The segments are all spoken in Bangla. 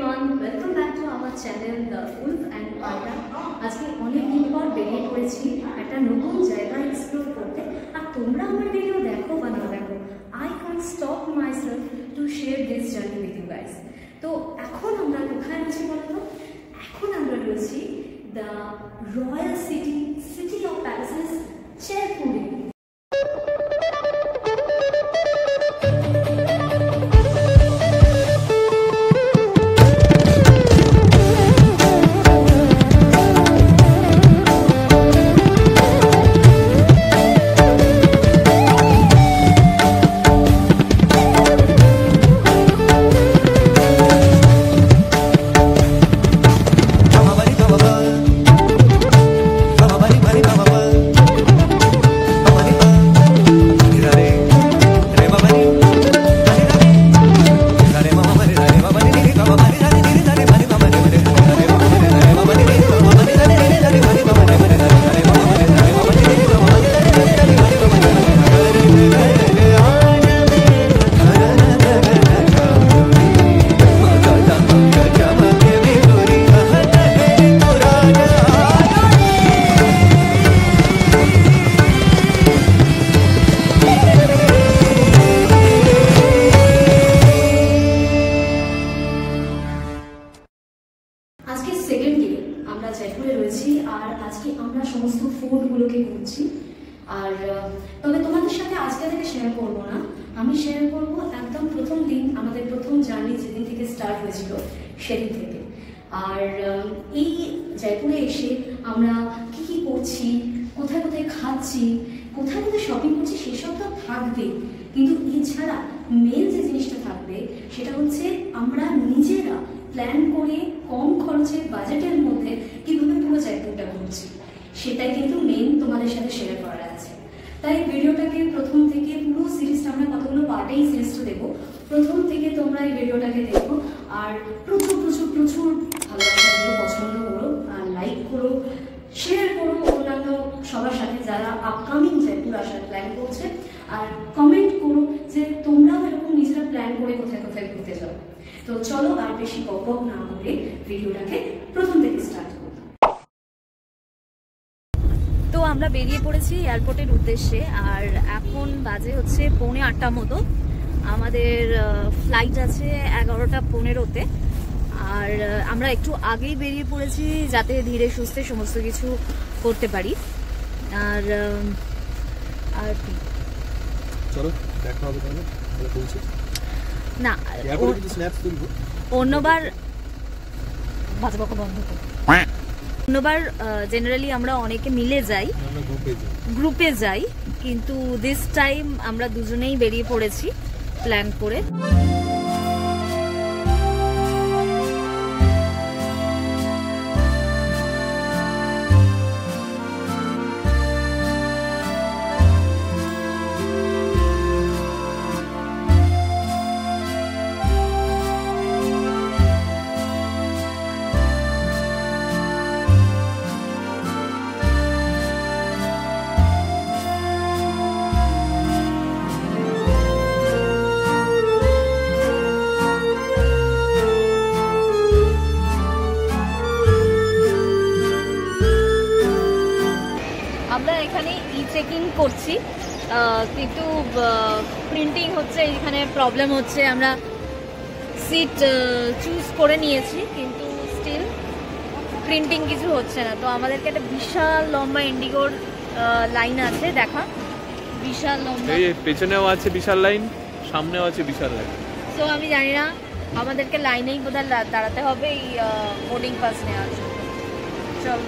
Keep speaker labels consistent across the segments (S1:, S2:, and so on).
S1: everyone, welcome back to our channel The Wolf and Panda. আজকে অনেক দিন পর বেরিয়ে পড়েছি একটা নতুন জায়গা এক্সপ্লোর করতে। আর তোমরা আমার ভিডিও দেখো বা না দেখো, I can't stop myself to share this journey with you guys. তো এখন আমরা কোথায় আছি বলতো? এখন আমরা রয়েছি the royal city of palaces, জয়পুরে। আজকে সেকেন্ড ডে আমরা জয়পুরে রয়েছি আর আজকে আমরা সমস্ত ফুডগুলোকে ঘুরছি। আর তবে তোমাদের সাথে আজকে থেকে শেয়ার করবো না, আমি শেয়ার করবো একদম প্রথম দিন, আমাদের প্রথম জার্নি যেদিন থেকে স্টার্ট হয়েছিল সেদিন থেকে। আর এই জয়পুরে এসে আমরা কি কি করছি, কোথায় কোথায় খাচ্ছি, কোথায় কোথায় শপিং করছি সেসব তো থাকবে, কিন্তু এছাড়া মেন যে জিনিসটা থাকবে সেটা হচ্ছে আমরা নিজেরা প্ল্যান করে কম খরচে বাজেটের মধ্যে কিভাবে পুরো জয়পুরটা ঘুরছি, সেটাই কিন্তু মেন তোমাদের সাথে শেয়ার করা আছে। তাই ভিডিওটাকে প্রথম থেকে পুরো সিরিজটা, আমরা কতগুলো পার্টেই সিরিজটা দেবো, প্রথম থেকে তোমরা এই ভিডিওটাকে দেখো আর প্রচুর প্রচুর প্রচুর ভালোবাসাগুলো পছন্দ করো আর লাইক করো, শেয়ার করো অন্যান্য সবার সাথে যারা আপকামিং জয়পুর আসার প্ল্যান করছে, আর কমেন্ট করো যে তোমরাও এরকম নিজেরা প্ল্যান করে কোথায় কোথায় ঘুরতে যাও। তো চলো আর বেশি বকবক না করে ভিডিওটাকে প্রথম থেকে স্টার্ট করি।
S2: তো আমরা বেরিয়ে পড়েছি এয়ারপোর্টের উদ্দেশ্যে আর এখন বাজে হচ্ছে 8:45 মতো। আমাদের ফ্লাইট আছে 11:15-তে। আর আমরা একটু আগেই বেরিয়ে পড়েছি যাতে ধীরে সুস্থে সমস্ত কিছু করতে পারি। আর আর কি
S3: চলো দেখা হবে তাহলে পৌঁছে
S2: না, অন্যবার বাজবাকা বন্ধ করো। অন্যবার জেনারেলি আমরা অনেকে মিলে যাই, গ্রুপে যাই, কিন্তু দিস টাইম আমরা দুজনেই বেরিয়ে পড়েছি প্ল্যান করে। আমরা এখানে চেক ইন করছি, কিন্তু প্রিন্টিং হচ্ছে, এখানে প্রবলেম হচ্ছে। আমরা সিট চুজ করে নিয়েছি কিন্তু স্টিল প্রিন্টিং কিছু হচ্ছে না। তো আমাদেরকে একটা বিশাল লম্বা ইন্ডিগোর লাইন আছে, দেখা বিশাল লম্বা,
S3: পেছনেও আছে বিশাল লাইন, সামনেও আছে বিশাল লাইন।
S2: তো আমি জানি না, আমাদেরকে লাইনেই বোধহয় দাঁড়াতে হবে এই বোর্ডিং পাস নেওয়ার জন্য। চল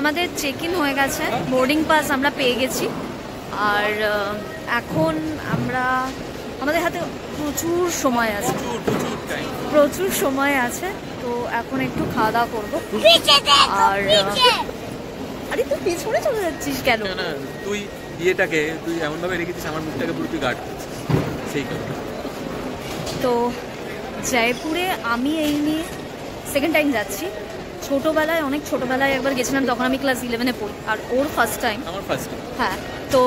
S2: আমাদের চেক ইন হয়ে গেছে, বোর্ডিং পাস আমরা পেয়ে গেছি। আর এখন আমাদের হাতে প্রচুর সময় আছে, প্রচুর সময় আছে। তো এখন একটু খাওয়া দাওয়া করবো। আর আরে তুই পিছনে চলে যাচ্ছিস কেন?
S3: তুই ইয়েটাকে তুই এমন ভাবে রেখেছিস, আমার মুখটাকে পুরো তুই গার্ড করছিস, সেই কারণে।
S2: তো জয়পুরে আমি এই নিয়ে সেকেন্ড টাইম যাচ্ছি। ছোটোবেলায়, অনেক ছোটোবেলায় একবার গেছিলাম, তখন আমি ক্লাস 11-এ পড়ি, আর ওর ফার্স্ট টাইম।
S3: আমার ফার্স্ট।
S2: হ্যাঁ, তো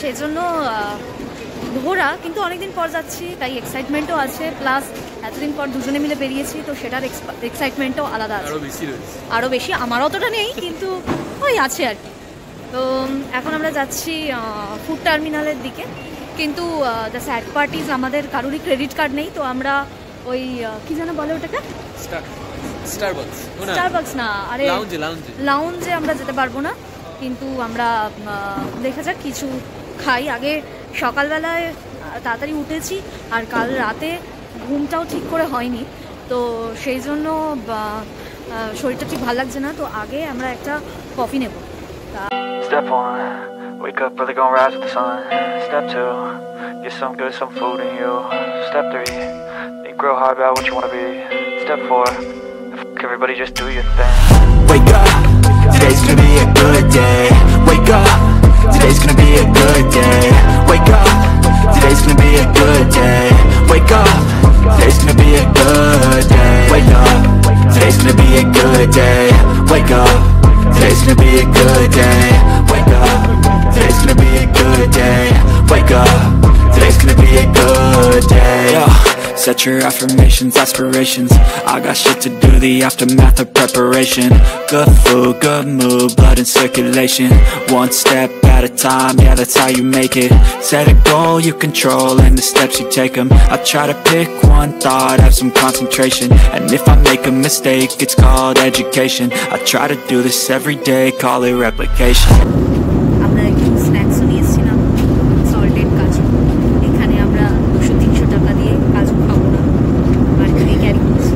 S2: সেজন্য ঘোরা, কিন্তু অনেকদিন পর যাচ্ছি, তাই এক্সাইটমেন্টও আছে, প্লাস এতদিন পর দুজনে মিলে বেরিয়েছি, তো সেটার এক্সাইটমেন্টও আলাদা আছে, আরও বেশি। আমার অতটা নেই, কিন্তু ওই আছে আর কি। তো এখন আমরা যাচ্ছি ফুড টার্মিনালের দিকে, কিন্তু দ্য স্যাড পার্ট ইজ আমাদের কারোরই ক্রেডিট কার্ড নেই, তো আমরা ওই কি যেন বলে ওটাকে, স্টারবাকস না, আরে লাউঞ্জে আমরা যেতে পারবো না, কিন্তু আমরা দেখা যাক কিছু খাই। আগে সকালবেলায় তাড়াতাড়ি উঠেছি, আর কাল রাতে ঘুমটাও ঠিক করে হয়নি, তো সেই জন্য শরীরটা ঠিক ভালো লাগছে না, তো আগে আমরা একটা কফি নেব।
S4: Step 1, wake up early, gonna rise with the sun. Step 2, get some good, some food in you. Step 3, think real hard about what you wanna be. Step 4, everybody just do your thing.
S5: Wake up, today's gonna be a good day. Wake up, today's gonna be a good day. Wake up, today's gonna be a good day. Wake up, today's gonna be a good day. Wake up, today's gonna be a good day. Wake up, today's gonna be a good day. Wake up, today's gonna be a good day. Wake up, today's gonna be a good day. Set your affirmations, aspirations. I got shit to do, the aftermath of preparation. Good food, good mood, blood in circulation. One step at a time, yeah, that's how you make it. Set a goal you control and the steps you take them. I try to pick one thought, have some concentration. And if I make a mistake, it's called education. I try to do this every day, call it replication.
S2: আমরা একটু স্ন্যাক্সও নিয়েছিলাম, সল্টেড কাজু। এখানে আমরা 200-300 টাকা দিয়ে কাজু খাবো না, বাড়ি থেকে ক্যারি করছি।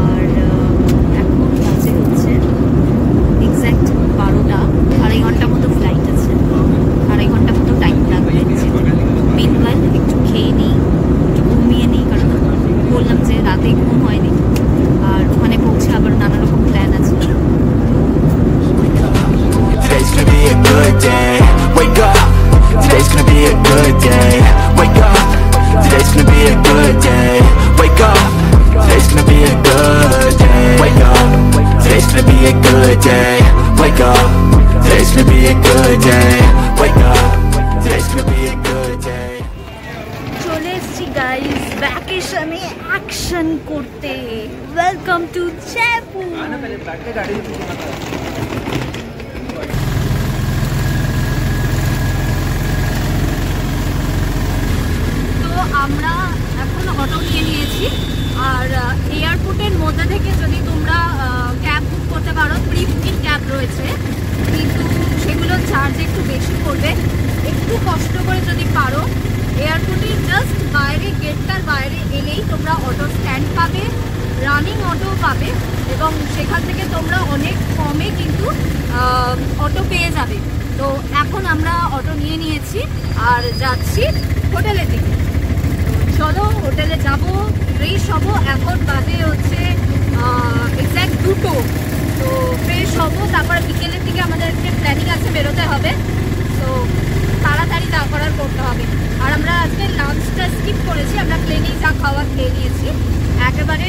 S2: আর এখন বাজে হচ্ছে এক্স্যাক্ট 12টা, 2.5 ঘন্টা মতো ফ্লাইট আছে, 2.5 ঘন্টা মতো টাইম লাগবে। মেনওয়াইল একটু খেয়ে নিই, একটু ঘুমিয়ে নিই, কারণ বললাম যে রাতে ঘুম হয়নি, আর ওখানে পৌঁছে আবার নানা রকম প্ল্যান আছে।
S5: Today's gonna be a good day. Wake up, today's gonna be a good day. Wake up, today's gonna be a good day. Wake up, today's gonna be a good day. Wake up, today's gonna be a good day. Wake up, today's gonna be a good day. Wake up, today's gonna be a good day.
S2: চলে এসছি গাইস ভ্যাকেশনে অ্যাকশন করতে। Welcome to Jaipur. আমরা এখন অটো নিয়ে নিয়েছি, আর এয়ারপোর্টের মধ্যে থেকে যদি তোমরা ক্যাব বুক করতে পারো, প্রি বুকিং ক্যাব রয়েছে, কিন্তু সেগুলো চার্জ একটু বেশি পড়বে। একটু কষ্ট করে যদি পারো, এয়ারপোর্টের জাস্ট বাইরে, গেটটার বাইরে এলেই তোমরা অটো স্ট্যান্ড পাবে, রানিং অটো পাবে, এবং সেখান থেকে তোমরা অনেক কমে কিন্তু অটো পেয়ে যাবে। তো এখন আমরা অটো নিয়ে নিয়েছি আর যাচ্ছি হোটেলের দিকে। চলো হোটেলে যাব, ফ্রেশ হব। এখন বাজে হচ্ছে এক্স্যাক্ট 2টো, তো ফ্রেশ হব, তারপর বিকেলের দিকে আমাদেরকে প্ল্যানিং আছে, বেরোতে হবে, তো তাড়াতাড়ি যা করার করতে হবে। আর আমরা আজকে লাঞ্চটা স্কিপ করেছি, আমরা প্লেনেই যা খাওয়া খেয়ে নিয়েছি, একেবারে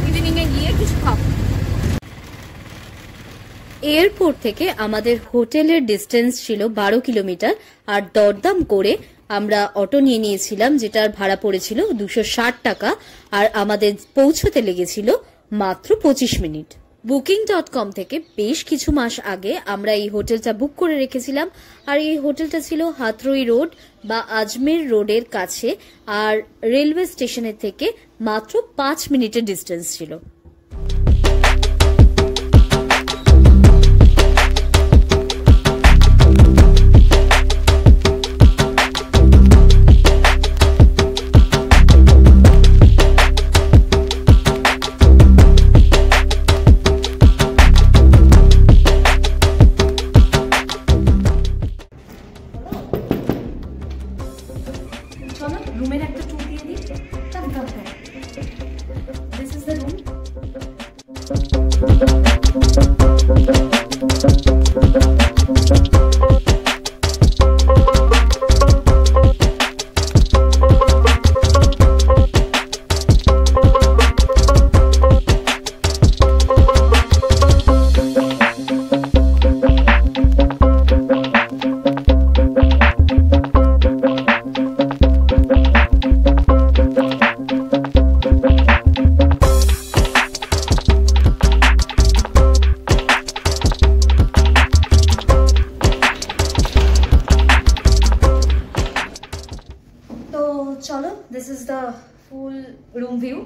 S2: ইভিনিংয়ে গিয়ে কিছু খাবো। এয়ারপোর্ট থেকে আমাদের হোটেলের ডিস্টেন্স ছিল 12 কিলোমিটার, আর দরদাম করে আমরা অটো নিয়ে নিয়েছিলাম, যেটার ভাড়া পড়েছিল 260 টাকা, আর আমাদের পৌঁছতে লেগেছিল মাত্র 25 মিনিট। Booking.com থেকে বেশ কিছু মাস আগে আমরা এই হোটেলটা বুক করে রেখেছিলাম, আর এই হোটেলটা ছিল হাতরই রোড বা আজমের রোডের কাছে, আর রেলওয়ে স্টেশনের থেকে মাত্র 5 মিনিটের ডিস্টেন্স ছিল। রুমের একটা ট্যুর দিয়ে দিই। This is the room.
S1: This is the full room view.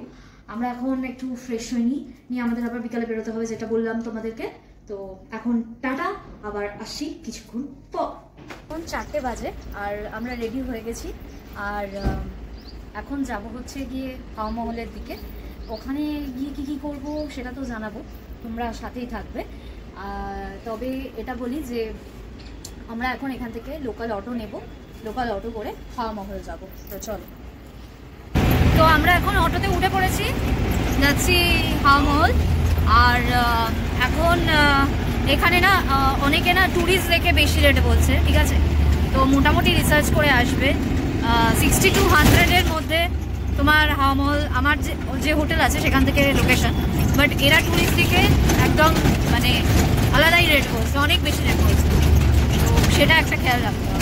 S1: আমরা এখন একটু ফ্রেশ হইনি, নিয়ে আমাদের আবার বিকালে বেরোতে হবে, যেটা বললাম তোমাদেরকে। তো এখন টাটা, আবার আসছি কিছুক্ষণ পর। এখন 4টে বাজে আর আমরা রেডি হয়ে গেছি। আর এখন যাব হচ্ছে গিয়ে হাওয়া মহলের দিকে। ওখানে গিয়ে কী কী করবো সেটা তো জানাবো, তোমরা সাথেই থাকবে। তবে এটা বলি যে আমরা এখন এখান থেকে লোকাল অটো নেব, লোকাল অটো করে হাওয়া মহল যাব। তো চলো। তো আমরা এখন অটোতে উঠে পড়েছি, যাচ্ছি হাওয়া মহল। আর এখন এখানে না অনেকে না ট্যুরিস্ট দেখে বেশি রেটে বলছে, ঠিক আছে? তো মোটামুটি রিসার্চ করে আসবে 60 to 100-এর মধ্যে তোমার হাওয়া মহল। আমার যে হোটেল আছে সেখান থেকে লোকেশন, বাট এরা ট্যুরিস্ট দিকে একদম মানে আলাদাই রেট বলছে, অনেক বেশি রেট বলছে। তো সেটা একটা খেয়াল রাখতে হবে।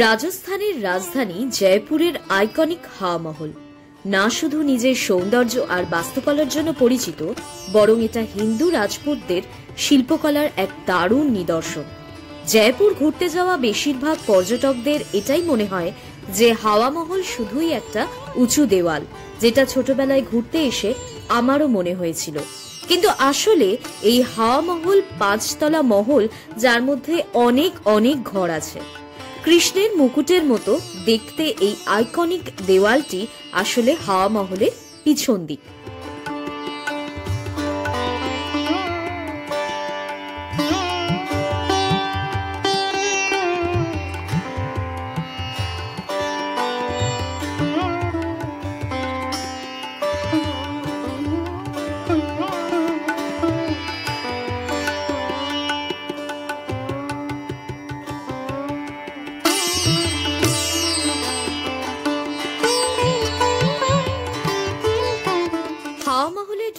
S6: রাজস্থানের রাজধানী জয়পুরের আইকনিক হাওয়া মহল না শুধু নিজের সৌন্দর্য আর বাস্তুকলার জন্য পরিচিত, বরং এটা হিন্দু রাজপুতদের শিল্পকলার এক দারুণ নিদর্শন। জয়পুর ঘুরতে যাওয়া বেশিরভাগ পর্যটকদের এটাই মনে হয় যে হাওয়া মহল শুধুই একটা উঁচু দেওয়াল, যেটা ছোটবেলায় ঘুরতে এসে আমারও মনে হয়েছিল। কিন্তু আসলে এই হাওয়া মহল 5তলা মহল, যার মধ্যে অনেক অনেক ঘর আছে। কৃষ্ণের মুকুটের মতো দেখতে এই আইকনিক দেওয়ালটি আসলে হাওয়া মহলের পিছন দিক।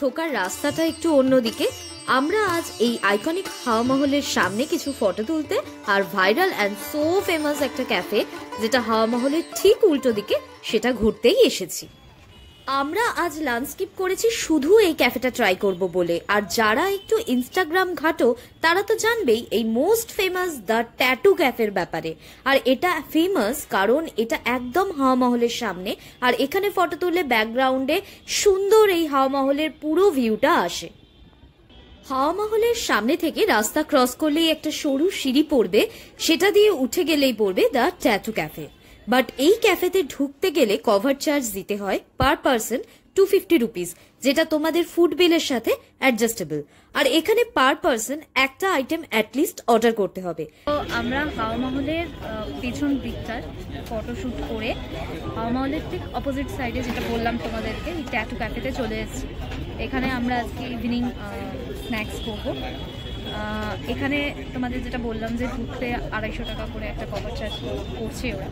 S6: ঢোকার রাস্তাটা একটু অন্যদিকে। আমরা আজ এই আইকনিক হাওয়া মহলের সামনে কিছু ফটো তুলতে আর ভাইরাল অ্যান্ড সো ফেমাস একটা ক্যাফে, যেটা হাওয়া মহলের ঠিক উল্টো দিকে, সেটা ঘুরতেই এসেছি। আমরা আজ লাঞ্চ স্কিপ করেছি শুধু এই ক্যাফেটা ট্রাই করব বলে। আর যারা একটু ইনস্টাগ্রাম ঘাটো তারা তো জানবেই এই মোস্ট ফেমাস দ্য ট্যাটু ক্যাফের ব্যাপারে। আর এটা ফেমাস কারণ এটা একদম হাওয়া মহলের সামনে, আর এখানে ফটো তুললে ব্যাকগ্রাউন্ডে সুন্দর এই হাওয়া মহলের পুরো ভিউটা আসে। হাওয়া মহলের সামনে থেকে রাস্তা ক্রস করলেই একটা সরু সিঁড়ি পড়বে, সেটা দিয়ে উঠে গেলেই পড়বে দ্য ট্যাটু ক্যাফে। বাট এই ক্যাফেতে ঢুকতে গেলে কভার চার্জ দিতে হয় পার পার্সন 250 রুপিস, যেটা তোমাদের ফুড বিলের সাথে অ্যাডজাস্টেবল। আর এখানে পার পার্সন একটা আইটেম অ্যাটলিস্ট অর্ডার করতে হবে।
S1: তো আমরা হাওয়া মহলের পেছন দিকটার ফটোশ্যুট করে হাওয়া মহলের ঠিক অপোজিট সাইডে, যেটা বললাম তোমাদেরকে, এই ট্যাটু ক্যাফেতে চলে এসেছি। এখানে আমরা আজকে ইভিনিং স্ন্যাক্স করবো। এখানে তোমাদের যেটা বললাম যে ঢুকতে 250 টাকা করে একটা কভার চার্জ করছে ওরা।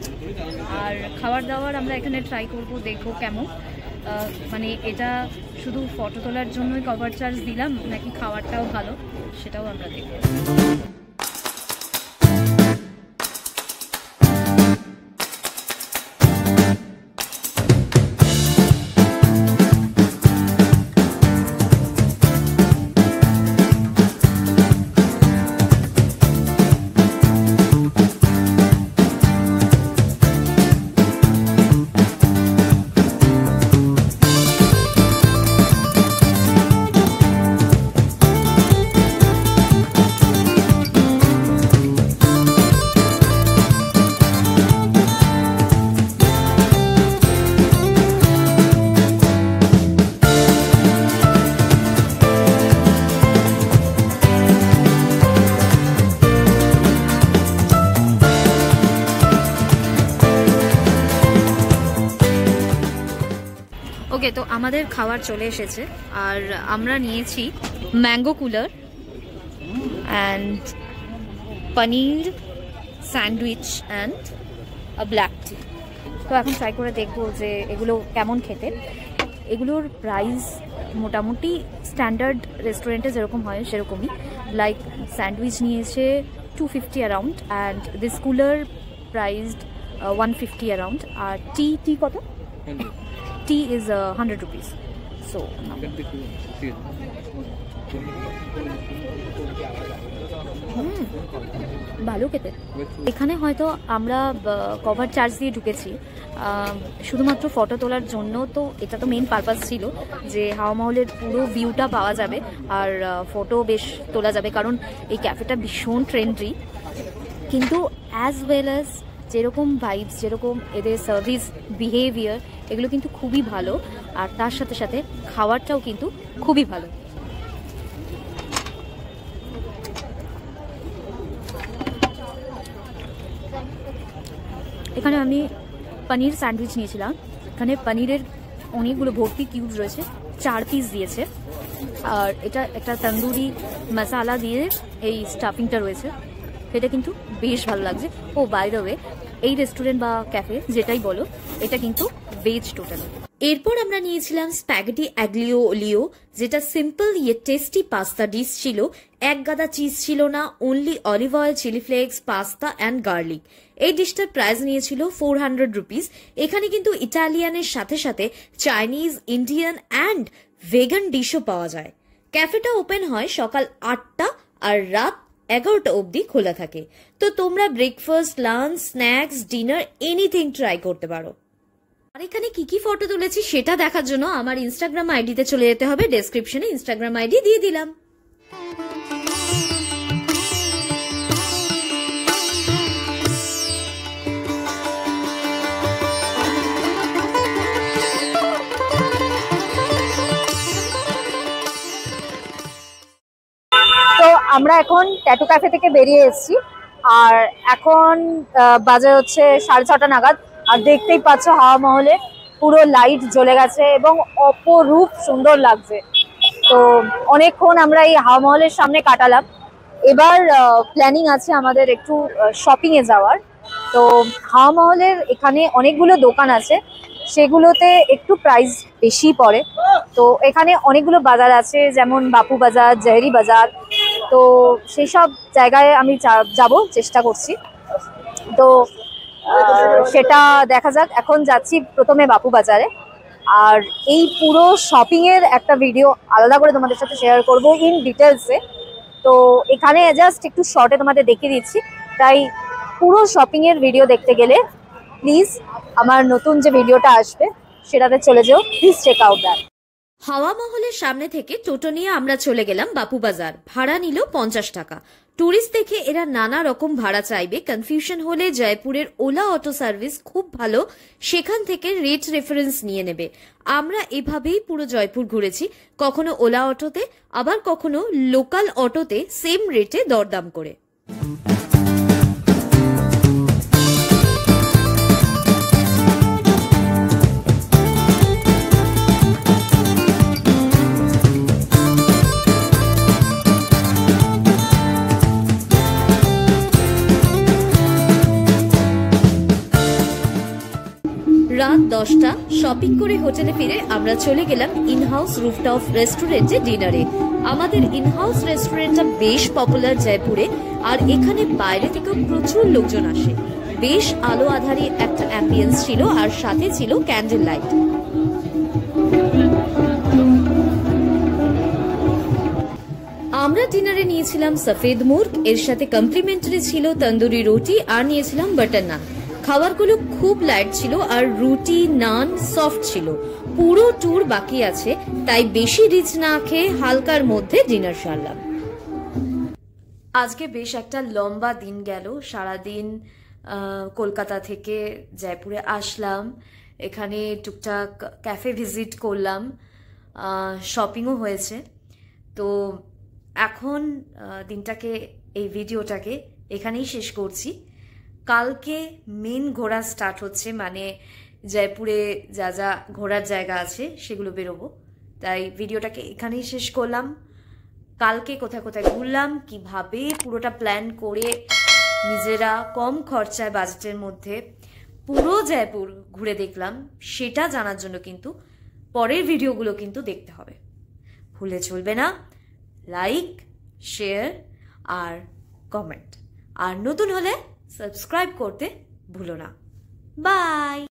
S1: আর খাবার দাবার আমরা এখানে ট্রাই করব, দেখবো কেমন। মানে এটা শুধু ফটো তোলার জন্যই কভার চার্জ দিলাম নাকি খাবারটাও ভালো, সেটাও আমরা দেখব। ওকে, তো আমাদের খাবার চলে এসেছে আর আমরা নিয়েছি mango cooler and paneer sandwich and black tea. তো এখন ট্রাই করে দেখবো যে এগুলো কেমন খেতে। এগুলোর প্রাইস মোটামুটি স্ট্যান্ডার্ড রেস্টুরেন্টে যেরকম হয় সেরকমই। লাইক স্যান্ডউইচ নিয়েছে 250 around and this cooler priced 150 around. আর টি কত? Tea is 100 rupees.
S2: সো ভালো খেতে। এখানে হয়তো আমরা কভার চার্জ দিয়ে ঢুকেছি শুধুমাত্র ফটো তোলার জন্য, তো এটা তো মেন পারপাস ছিল যে হাওয়া মহলের পুরো ভিউটা পাওয়া যাবে আর ফটো বেশ তোলা যাবে, কারণ এই ক্যাফেটা ভীষণ ট্রেন্ডি। কিন্তু অ্যাজ ওয়েল অ্যাজ যেরকম ভাইবস, যেরকম এদের সার্ভিস বিহেভিয়ার, এগুলো কিন্তু খুবই ভালো, আর তার সাথে সাথে খাবারটাও কিন্তু খুবই ভালো। এখানে আমি পনির স্যান্ডউইচ নিয়েছিলাম। এখানে পনিরের অনেকগুলো ভর্তি কিউবস রয়েছে, 4 পিস দিয়েছে, আর এটা একটা তন্দুরি মশালা দিয়ে এই স্টাফিংটা রয়েছে, এটা কিন্তু বেশ ভালো লাগছে। ও বাই দ্য ওয়ে, এই রেস্টুরেন্ট বা ক্যাফে যেটাই বলো, এটা কিন্তু ভেজ টোটালি।
S6: এরপর আমরা নিয়েছিলাম স্প্যাগেটি অ্যাগ্লিও ওলিও, যেটা সিম্পল ইয়ে টেস্টি পাস্তা ডিশ ছিল। এক গাদা চিজ ছিল না, only olive oil, chili flakes, pasta and garlic. এই ডিশটার প্রাইস নিয়েছিল 400 রুপিস। এখানে কিন্তু ইটালিয়ানের সাথে সাথে চাইনিজ, ইন্ডিয়ান অ্যান্ড ভেগান ডিশও পাওয়া যায়। ক্যাফেটা ওপেন হয় সকাল 8টা আর রাত 11টা অবধি খোলা থাকে। তো তোমরা breakfast, lunch, snacks, dinner anything try করতে পারো। আর এখানে কি কি ফটো তুলেছি সেটা দেখার জন্য আমার ইনস্টাগ্রাম আইডিতে চলে যেতে হবে। ডেসক্রিপশনে ইনস্টাগ্রাম আইডি দিয়ে দিলাম।
S2: তো আমরা এখন ট্যাটু ক্যাফে থেকে বেরিয়ে এসেছি, আর এখন বাজে হচ্ছে 6:30 নাগাদ। আর দেখতেই পাচ্ছ হাওয়া মহলে পুরো লাইট জ্বলে গেছে এবং অপরূপ সুন্দর লাগছে। তো অনেকক্ষণ আমরা এই হাওয়া মহলের সামনে কাটালাম। এবার প্ল্যানিং আছে আমাদের একটু শপিংয়ে যাওয়ার। তো হাওয়া মহলের এখানে অনেকগুলো দোকান আছে, সেগুলোতে একটু প্রাইস বেশি পড়ে। তো এখানে অনেকগুলো বাজার আছে, যেমন বাপু বাজার, জহেরি বাজার। তো সেই সব জায়গায় আমি যাব চেষ্টা করছি। তো সেটা দেখা যাক। এখন যাচ্ছি প্রথমে বাপু বাজারে, আর এই পুরো শপিংয়ের একটা ভিডিও আলাদা করে তোমাদের সাথে শেয়ার করব ইন ডিটেলসে। তো এখানে জাস্ট একটু শর্টে তোমাদের দেখিয়ে দিচ্ছি, তাই পুরো শপিংয়ের ভিডিও দেখতে গেলে প্লিজ আমার নতুন যে ভিডিওটা আসবে সেটাতে চলে যাও, প্লিজ চেক আউট দ্যাট।
S6: হাওয়া মহলের সামনে থেকে টোটো নিয়ে আমরা চলে গেলাম বাপু বাজার। ভাড়া নিল 50 টাকা। টুরিস্ট দেখে এরা নানা রকম ভাড়া চাইবে। কনফিউশন হলে জয়পুরের ওলা অটো সার্ভিস খুব ভালো, সেখান থেকে রেট রেফারেন্স নিয়ে নেবে। আমরা এভাবেই পুরো জয়পুর ঘুরেছি, কখনো ওলা অটোতে, আবার কখনো লোকাল অটোতে, সেম রেটে দরদাম করে। রাত 10টা। শপিং করে হোটেলে ফিরে আমরা চলে গেলাম ইনহাউস রুফটপ রেস্টুরেন্টে ডিনারে। আমাদের ইনহাউস রেস্টুরেন্টটা বেশ পপুলার জয়পুরে, আর এখানে বাইরে থেকেও প্রচুর লোকজন আসে। বেশ আলো আধারি একটা অ্যাম্বিয়েন্স ছিল, আর সাথে ছিল ক্যান্ডেল লাইট। আমরা ডিনারে নিয়েছিলাম সফেদ মুর্গ, এর সাথে কমপ্লিমেন্টারি ছিল তন্দুরি রুটি, আর নিয়েছিলাম বাটার নান। খাবারগুলো খুব লাইট ছিল, আর রুটি, নান সফট ছিল। পুরো ট্যুর বাকি আছে, তাই বেশি রিচ না খেয়ে হালকার মধ্যে ডিনার সারলাম। আজকে বেশ একটা লম্বা দিন গেল। সারাদিন কলকাতা থেকে জয়পুরে আসলাম, এখানে টুকটাক ক্যাফে ভিজিট করলাম, শপিংও হয়েছে। তো এখন দিনটাকে, এই ভিডিওটাকে এখানেই শেষ করছি। কালকে মেন ঘোরা স্টার্ট হচ্ছে, মানে জয়পুরে যা যা ঘোরার জায়গা আছে সেগুলো বেরোবো। তাই ভিডিওটাকে এখানেই শেষ করলাম। কালকে কোথায় কোথায় ঘুরলাম, কিভাবে পুরোটা প্ল্যান করে নিজেরা কম খরচায় বাজেটের মধ্যে পুরো জয়পুর ঘুরে দেখলাম, সেটা জানার জন্য কিন্তু পরের ভিডিওগুলো কিন্তু দেখতে হবে। ভুলে চলবে না লাইক, শেয়ার আর কমেন্ট। আর নতুন হলে সাবস্ক্রাইব করতে ভুলো না। বাই।